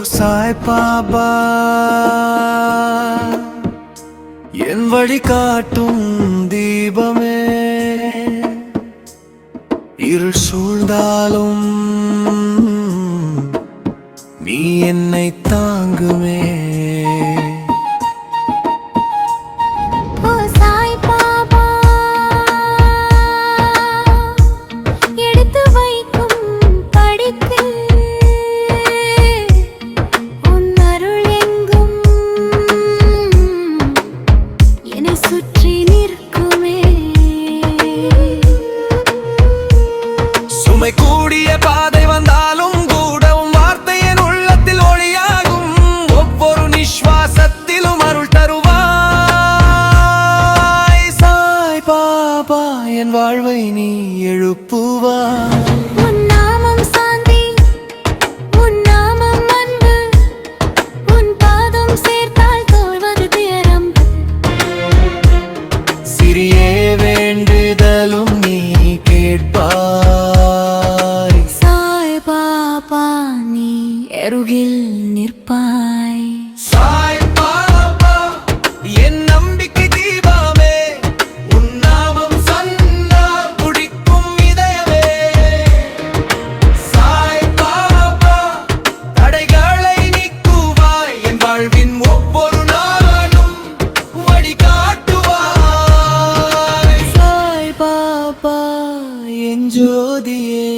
சாய் பாபா என் வழி காட்டும் தீபமே, இருள் சூழ்ந்தாலும் நீ என்னை தாங்குமே. சுமை கூடிய பாதை வந்தாலும் கூட உன் வார்த்தை என் உள்ளத்தில் ஒளியாகும். ஒவ்வொரு நிஸ்வாசத்திலும் அருள் தருவாய். சாய் பாபா என் வாழ்வை நீ எழுப்புவாய். சிறிய வேண்டுதலும் நீ கேட்பாய். சாய் பாபா நீ அருகில் நிற்பாய். சாய் பாபா என் நம்பிக்கை தீபமே, உன் நாமம் சொன்னால் துடிக்கும் இதயமே. சாய் பாபா தடைகளை நீக்குவாய், என் வாழ்வின் ஒவ்வொரு நாளும் வழிகாட்டுவாய். சாய் பாபா என் ஜோதியே,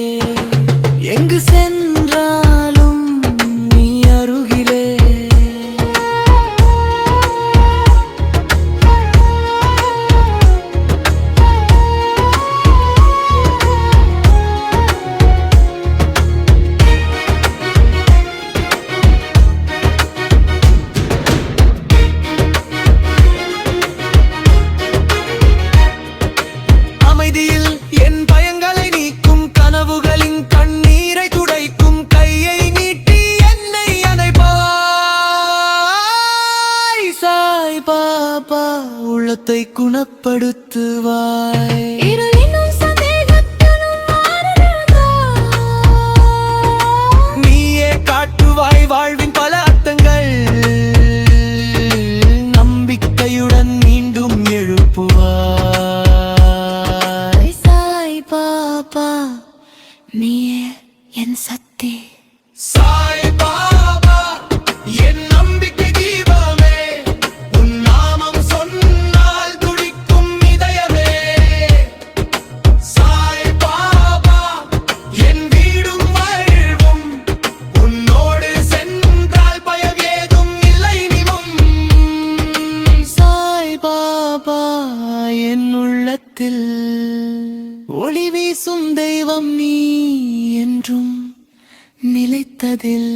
எங்கு சென்றாலும் நீ அருகிலே. அமைதியில் என் பயங்களை நீக்கும், கனவுகளின் கண்ணீரை துடைக்கும், கையை நீட்டி என்னை அணைப்பாய். சாய் பாபா உள்ளத்தை குணப்படுத்துவாய். நீயே காட்டுவாய் வாழ்வின் பல அர்த்தங்கள், நம்பிக்கையுடன் மீண்டும் எழுப்புவாய். சாய் பாபா நீயே என் சக்தி. சாய் பாபா என் நம்பிக்கை தீபமே, உன் நாமம் சொன்னால் துடிக்கும் இதயமே. சாய் பாபா என் வீடும் வாழ்வும், உன்னோடு சென்றால் பயம் ஏதும் இல்லை நிவும். சாய் பாபா என் உள்ளத்தில் ஒளி வீசும் தெய்வம் நீ என்றும் நிலைத்ததில்.